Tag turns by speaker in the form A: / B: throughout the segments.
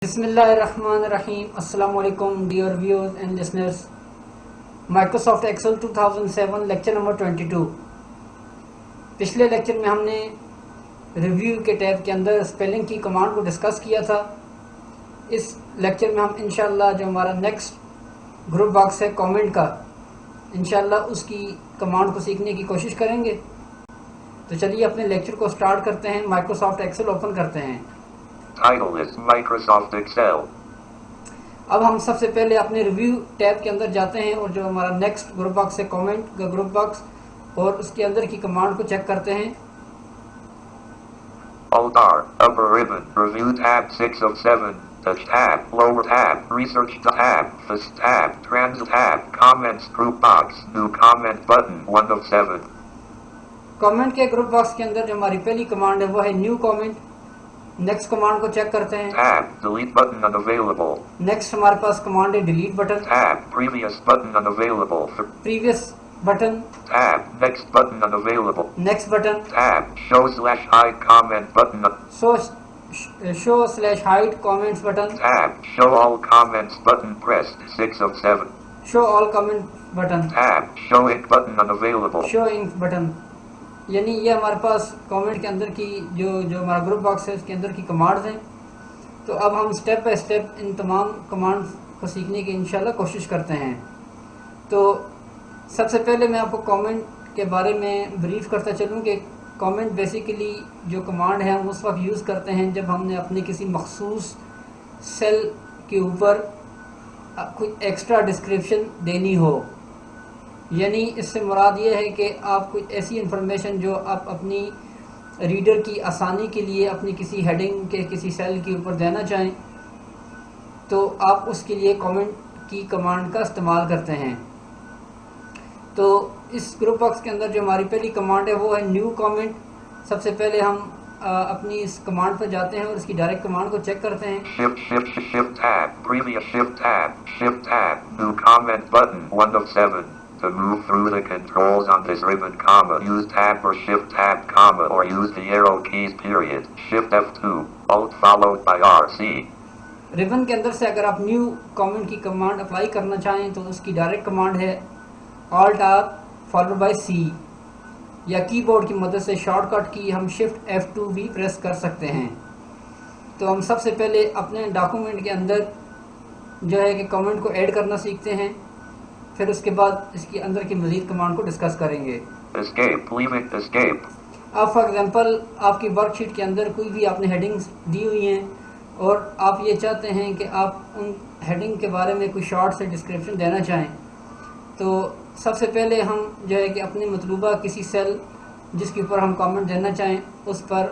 A: بسم اللہ الرحمن الرحیم. السلام علیکم dear viewers and listeners. Microsoft Excel 2007 lecture number 22. پچھلے لیکچر میں ہم نے ریویو کے ٹیب کے اندر اسپیلنگ کی کمانڈ کو ڈسکس کیا تھا. اس لیکچر میں ہم انشاءاللہ جو ہمارا نیکسٹ گروپ باکس ہے کامنٹ کا، انشاءاللہ اس کی کمانڈ کو سیکھنے کی کوشش کریں گے. تو چلیے اپنے لیکچر کو سٹارٹ کرتے ہیں. مائکروسافٹ ایکسل اوپن کرتے ہیں.
B: Title is Microsoft Excel.
A: اب ہم سب سے پہلے اپنے ریویو ٹیب کے اندر جاتے ہیں اور جو ہمارا نیکسٹ گروپ باکس ہے کامنٹ کا گروپ باکس، اور اس کے اندر کی کمانڈ کو چیک کرتے ہیں.
B: Alt R, upper ribbon, Review tab 6 of 7, Touch tab, lower tab, Research tab, First tab, Trans tab, Comments group box, New comment button 1 of 7.
A: Comment کے group box کے اندر جو hماری پہلی کمانڈ ہے وہ ہے نیو کامنٹ. نیکسٹ کمانڈ کو چیک کرتے ہیں.
B: Tab, Delete button unavailable.
A: Next ہمارے پاس کمانڈ ہے delete button.
B: Tab, Previous button unavailable.
A: Previous button.
B: Tab, Next button unavailable.
A: Next button.
B: Tab, Show/hide comment button.
A: Show slash hide comments button.
B: Tab, Show all comments button pressed 6 of 7.
A: Show all comment button.
B: Tab, Show ink button unavailable.
A: Show ink button. یعنی یہ ہمارے پاس comment کے اندر کی جو ہمارا group box ہے اس کے اندر کی کمانڈز ہیں. تو اب ہم سٹیپ بائی سٹیپ ان تمام کمانڈز کو سیکھنے کی انشاءاللہ کوشش کرتے ہیں. تو سب سے پہلے میں آپ کو کامنٹ کے بارے میں بریف کرتا چلوں کہ کامنٹ بیسیکلی جو کمانڈ ہے ہم اس وقت یوز کرتے ہیں جب ہم نے اپنے کسی مخصوص سیل کے اوپر کوئی ایکسٹرا ڈسکرپشن دینی ہو. یعنی اس سے مراد یہ ہے کہ آپ کوئی ایسی انفارمیشن جو آپ اپنی ریڈر کی آسانی کے لیے اپنی کسی ہیڈنگ کے کسی سیل کے اوپر دینا چاہیں تو آپ اس کے لیے کامنٹ کی کمانڈ کا استعمال کرتے ہیں. تو اس گروپ باکس کے اندر جو ہماری پہلی کمانڈ ہے وہ ہے نیو کامنٹ. سب سے پہلے ہم اپنی اس کمانڈ پر جاتے ہیں اور اس کی ڈائریکٹ کمانڈ کو چیک کرتے ہیں.
B: Shift tab, previous shift tab, new comment button 1 of 7. To move through the controls on this ribbon, use tab or shift tab, or use the arrow keys period. Shift F2, Alt followed by RC.
A: Ribbon کے اندر سے اگر آپ new comment کی command apply کرنا چاہیں تو اس کی direct command ہے Alt R followed by C، یا کی بورڈ کی مدد سے شارٹ کٹ کی ہم شفٹ F2 بھی پریس کر سکتے ہیں. تو ہم سب سے پہلے اپنے ڈاکومنٹ کے اندر جو ہے کہ کامنٹ کو ایڈ کرنا سیکھتے ہیں، پھر اس کے بعد اس کے اندر کی مزید کمانڈ کو ڈسکس کریں گے.
B: Escape, leaving escape.
A: اب فار ایگزامپل آپ کی ورک شیٹ کے اندر کوئی بھی آپ نے ہیڈنگز دی ہوئی ہیں اور آپ یہ چاہتے ہیں کہ آپ ان ہیڈنگ کے بارے میں کوئی شارٹ سے ڈسکرپشن دینا چاہیں، تو سب سے پہلے ہم جو ہے کہ اپنے مطلوبہ کسی سیل جس کے اوپر ہم کامنٹ دینا چاہیں اس پر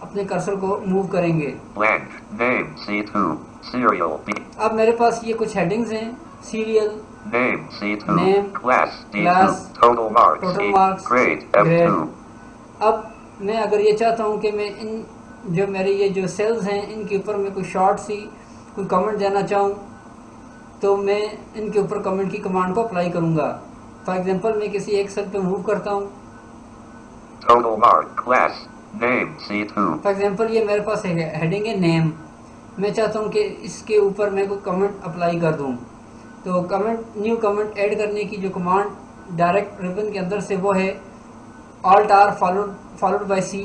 A: اپنے کرسر کو موو کریں گے.
B: Blank, name C2, serial B.
A: اب میرے پاس یہ کچھ ہیڈنگز ہیں. Serial,
B: Name C2,
A: Name,
B: class D2,
A: class,
B: total marks
A: total
B: C,
A: marks,
B: grade
A: grade.
B: F2.
A: اب میں اگر یہ چاہتا ہوں کہ میں ان جو میرے یہ جو سیلز ہیں ان کے اوپر میں کوئی شارٹ سی کوئی کامنٹ دینا چاہوں تو میں ان کے اوپر کامنٹ کی کمانڈ کو اپلائی کروں گا. فار ایگزامپل میں کسی ایک سیل پہ موو کرتا ہوں.
B: Total mark, class, name C2.
A: For example یہ میرے پاس ہیڈنگ ہے نیم. میں چاہتا ہوں کہ اس کے اوپر میں کوئی کامنٹ اپلائی کر دوں. تو کمنٹ نیو کمنٹ ایڈ کرنے کی جو کمانڈ ڈائریکٹ ریبن کے اندر سے وہ ہے Alt R followed by C،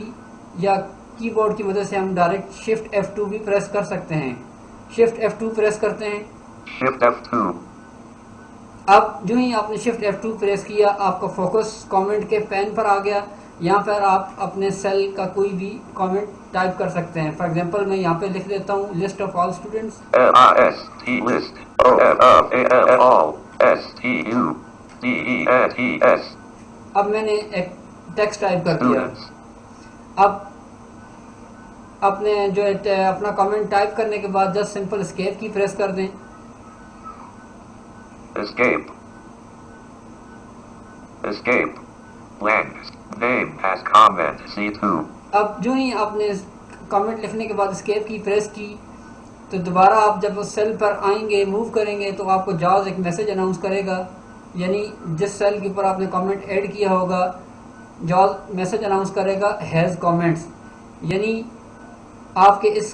A: یا کی بورڈ کی مدد سے ہم ڈائریکٹ شفٹ F2 بھی پریس کر سکتے ہیں. شفٹ F2 پریس کرتے ہیں.
B: Shift F2.
A: اب جو ہی آپ نے شفٹ F2 پریس کیا آپ کا فوکس کامنٹ کے پین پر آ گیا. یہاں پر آپ اپنے سیل کا کوئی بھی کامنٹ ٹائپ کر سکتے ہیں. فار ایگزامپل میں یہاں پہ لکھ دیتا ہوں list of all students.
B: LIST list all STUDENTS.
A: اب میں نے ایک ٹیکسٹ ٹائپ کر دیا. اب اپنے جو اپنا کامنٹ ٹائپ کرنے کے بعد جسٹ سمپل اسکیپ کی پریس کر دیں.
B: Escape. Blank. Name has comment C2.
A: اب جو ہی آپ نے کامنٹ لکھنے کے بعد اسکیپ کی پریس کی تو دوبارہ آپ جب اس سیل پر آئیں گے موو کریں گے تو آپ کو جاز ایک میسج اناؤنس کرے گا. یعنی جس سیل کے اوپر آپ نے کامنٹ ایڈ کیا ہوگا جاز میسج اناؤنس کرے گا ہیز کامنٹس. یعنی آپ کے اس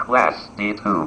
B: Class D2.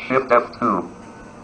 B: Shift F2.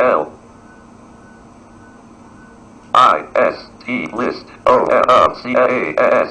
B: L I S T list O L C A S.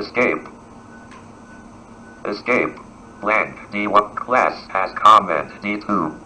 B: escape. Escape. Blank D1 class has comment D2.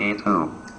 B: E2.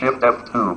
B: Shift F2.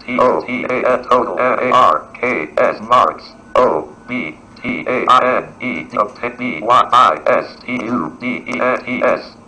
B: T O T A N total A R K S marks O B T A I N E obtain B Y I S T U D E N T S.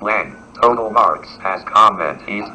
B: Blank total marks has comment E2.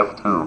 B: F2.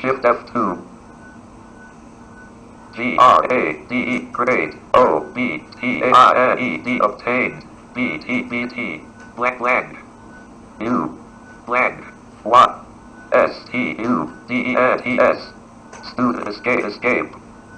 B: Shift F2. G R A D E grade O B T A I N E D obtained B T B T blank blank U blank what S T U D E N T S. Student escape.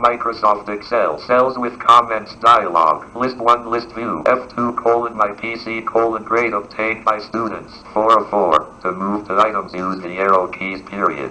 B: Microsoft Excel cells with comments dialog list 1 list view F2 my PC grade obtained by students 4 of 4 to move to items use the arrow keys period.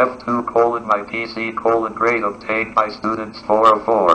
B: F2 my PC grade obtained by students 4 of 4.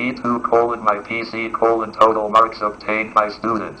B: E2 my PC total marks obtained by students.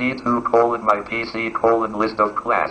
B: D2 my PC list of class.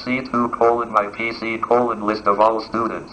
B: C2 my PC list of all students.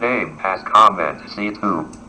B: name has comment C2.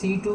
A: C2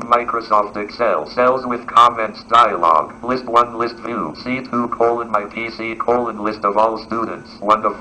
B: Microsoft Excel, cells with comments dialog, list 1 list view, C2 colon my PC colon list of all students, 1 to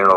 B: arrow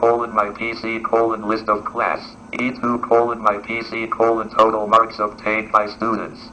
B: colon my PC colon list of class, E2 colon my PC colon total marks obtained by students.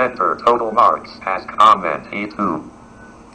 B: Enter total marks as comment E2.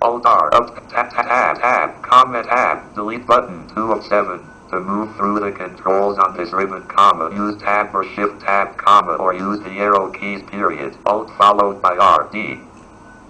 B: Alt R up tab comment tab delete button 2 of 7. To move through the controls on this ribbon, comma, use tab or shift tab, comma, or use the arrow keys period. Alt followed by R D.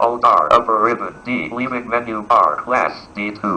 B: Alt R upper ribbon D leaving menu bar class D2.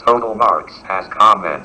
B: Total marks has comment.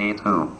B: D2.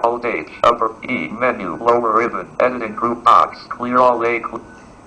B: Alt H upper E menu lower ribbon editing group box clear all A.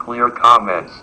B: Clear comments.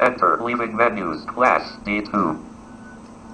B: Enter leaving menus class D2.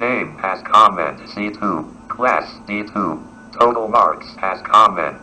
B: Name has comment C2. Class D2. Total marks has comment.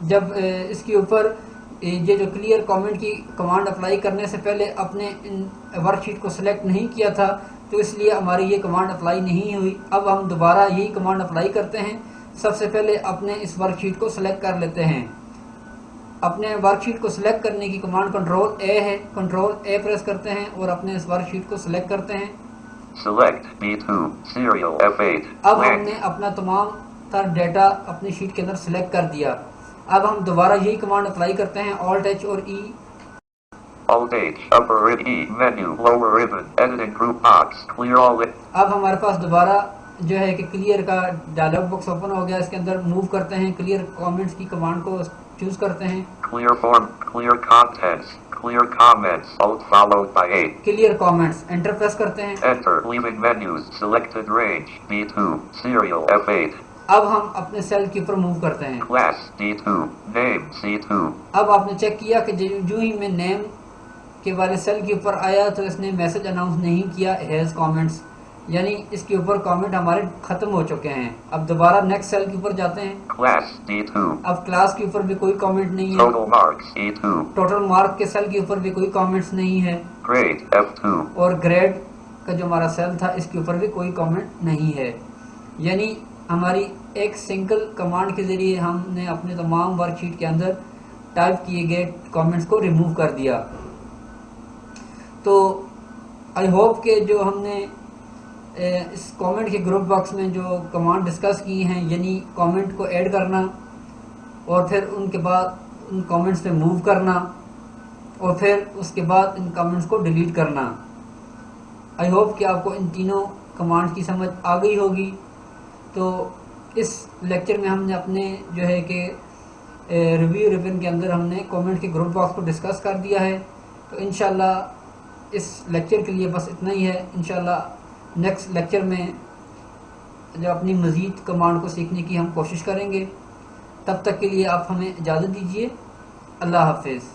A: جب اس کے اوپر یہ جو clear comment کی command apply کرنے سے پہلے اپنے ان ورک شیٹ کو سلیکٹ نہیں کیا تھا تو اس لیے ہماری یہ کمانڈ اپلائی نہیں ہوئی. اب ہم دوبارہ یہی کمانڈ اپلائی کرتے ہیں. سب سے پہلے اپنے اس ورک شیٹ کو سلیکٹ کر لیتے ہیں. اپنے ورک شیٹ کو سلیکٹ کرنے کی کمانڈ کنٹرول اے ہے. کنٹرول اے پریس کرتے ہیں اور اپنے اس ورک شیٹ کو سلیکٹ کرتے ہیں.
B: Select B2, serial F8.
A: اب ہم
B: Blank.
A: نے اپنا تمام تر ڈیٹا اپنی شیٹ کے اندر سلیکٹ کر دیا. اب ہم دوبارہ یہی کمانڈ اپلائی کرتے ہیں Alt H اور E.
B: Alt H, upper ribbon, E, menu, lower ribbon, editing group box, clear all it.
A: اب ہمارے پاس دوبارہ جو ہے کہ کلیئر کا ڈائلاگ باکس اوپن ہو گیا. اس کے اندر موو کرتے ہیں, کلیئر کامنٹس کی کمانڈ کو چوز کرتے ہیں.
B: Clear form, clear contents, clear comments, Alt followed by 8.
A: Clear comments inter press کرتے ہیں.
B: Enter, leaving menus, selected range, B2, serial F8.
A: اب ہم اپنے سیل کے اوپر موو کرتے ہیں.
B: Class, D2, name, C2.
A: اب آپ نے چیک کیا کہ جو ہی میں نیم کے والے سیل کے اوپر آیا تو اس نے میسج اناؤنس نہیں کیا ہیز کامنٹس, یعنی اس کے اوپر کامنٹ ہمارے ختم ہو چکے ہیں. اب دوبارہ نیکسٹ سیل کے اوپر جاتے ہیں.
B: Class, D2.
A: اب کلاس کے اوپر بھی کوئی کامنٹ نہیں ہے.
B: Total marks, E2.
A: Total mark کے سیل کے اوپر بھی کوئی کامنٹس نہیں ہے.
B: Grade, F2.
A: اور گریڈ کا جو ہمارا سیل تھا اس کے اوپر بھی کوئی کامنٹ نہیں ہے. یعنی ہماری ایک سنگل کمانڈ کے ذریعے ہم نے اپنے تمام ورک شیٹ کے اندر ٹائپ کیے گئے کامنٹس کو ریموو کر دیا. تو آئی ہوپ کہ جو ہم نے اس کامنٹ کے گروپ باکس میں جو کمانڈ ڈسکس کی ہیں, یعنی کامنٹ کو ایڈ کرنا اور پھر ان کے بعد ان کامنٹس پہ موو کرنا اور پھر اس کے بعد ان کامنٹس کو ڈیلیٹ کرنا, آئی ہوپ کہ آپ کو ان تینوں کمانڈ کی سمجھ آ گئی ہوگی. تو اس لیکچر میں ہم نے اپنے جو ہے کہ ریویو ریبن کے اندر ہم نے کامنٹ کے گروپ باکس کو ڈسکس کر دیا ہے. تو انشاءاللہ اس لیکچر کے لیے بس اتنا ہی ہے. انشاءاللہ نیکسٹ لیکچر میں جو اپنی مزید کمانڈ کو سیکھنے کی ہم کوشش کریں گے. تب تک کے لیے آپ ہمیں اجازت دیجیے. اللہ حافظ.